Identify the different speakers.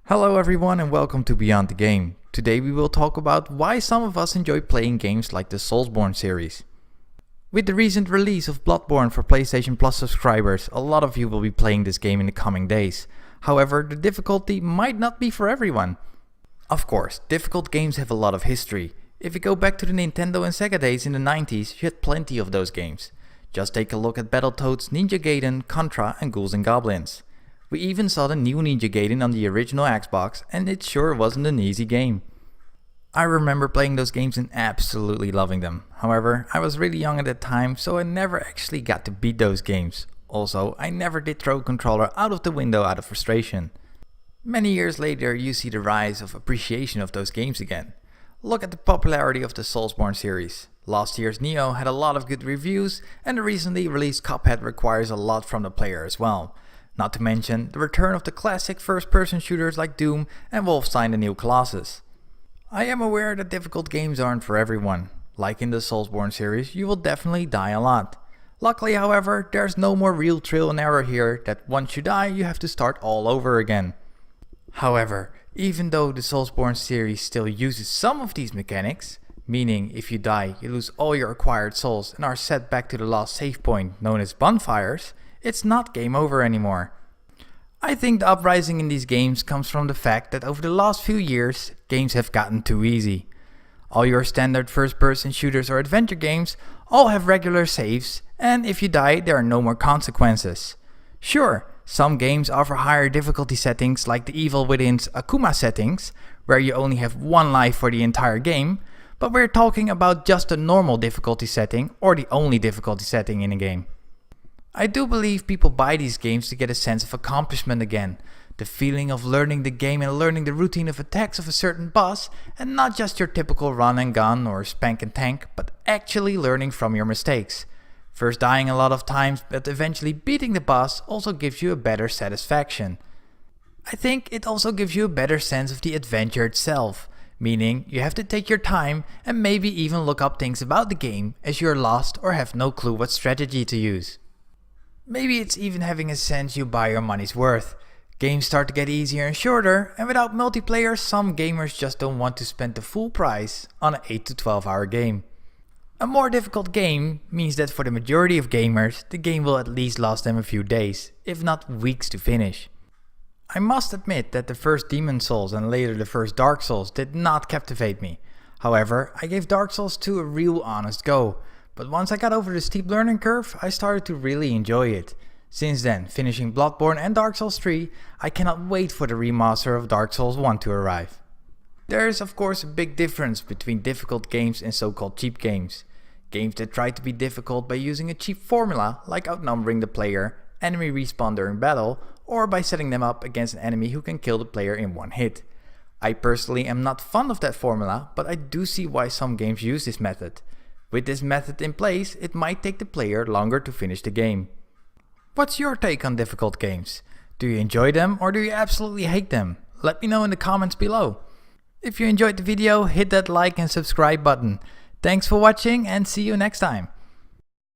Speaker 1: Hello everyone and welcome to Beyond the Game. Today we will talk about why some of us enjoy playing games like the Soulsborne series. With the recent release of Bloodborne for PlayStation Plus subscribers, a lot of you will be playing this game in the coming days. However, the difficulty might not be for everyone. Of course, difficult games have a lot of history. If you go back to the Nintendo and Sega days in the 90s, you had plenty of those games. Just take a look at Battletoads, Ninja Gaiden, Contra and Ghouls and Goblins. We even saw the new Ninja Gaiden on the original Xbox, and it sure wasn't an easy game. I remember playing those games and absolutely loving them. However, I was really young at that time, so I never actually got to beat those games. Also, I never did throw a controller out of the window out of frustration. Many years later, you see the rise of appreciation of those games again. Look at the popularity of the Soulsborne series. Last year's Nioh had a lot of good reviews, and the recently released Cuphead requires a lot from the player as well. Not to mention the return of the classic first-person shooters like Doom and Wolfenstein: The New Colossus. I am aware that difficult games aren't for everyone. Like in the Soulsborne series, you will definitely die a lot. Luckily, however, there's no more real trial and error here that once you die you have to start all over again. However, even though the Soulsborne series still uses some of these mechanics, meaning if you die you lose all your acquired souls and are set back to the last save point known as bonfires, it's not game over anymore. I think the uprising in these games comes from the fact that over the last few years, games have gotten too easy. All your standard first-person shooters or adventure games all have regular saves, and if you die there are no more consequences. Sure, some games offer higher difficulty settings like the Evil Within's Akuma settings, where you only have one life for the entire game, but we're talking about just a normal difficulty setting or the only difficulty setting in a game. I do believe people buy these games to get a sense of accomplishment again, the feeling of learning the game and learning the routine of attacks of a certain boss, and not just your typical run and gun or spank and tank, but actually learning from your mistakes. First dying a lot of times, but eventually beating the boss also gives you a better satisfaction. I think it also gives you a better sense of the adventure itself, meaning you have to take your time and maybe even look up things about the game as you're lost or have no clue what strategy to use. Maybe it's even having a sense you buy your money's worth. Games start to get easier and shorter, and without multiplayer some gamers just don't want to spend the full price on an 8 to 12 hour game. A more difficult game means that for the majority of gamers, the game will at least last them a few days, if not weeks to finish. I must admit that the first Demon Souls and later the first Dark Souls did not captivate me. However, I gave Dark Souls 2 a real honest go. But once I got over the steep learning curve, I started to really enjoy it. Since then, finishing Bloodborne and Dark Souls 3, I cannot wait for the remaster of Dark Souls 1 to arrive. There is of course a big difference between difficult games and so-called cheap games. Games that try to be difficult by using a cheap formula, like outnumbering the player, enemy respawn during battle, or by setting them up against an enemy who can kill the player in one hit. I personally am not fond of that formula, but I do see why some games use this method. With this method in place, it might take the player longer to finish the game. What's your take on difficult games? Do you enjoy them or do you absolutely hate them? Let me know in the comments below. If you enjoyed the video, hit that like and subscribe button. Thanks for watching and see you next time.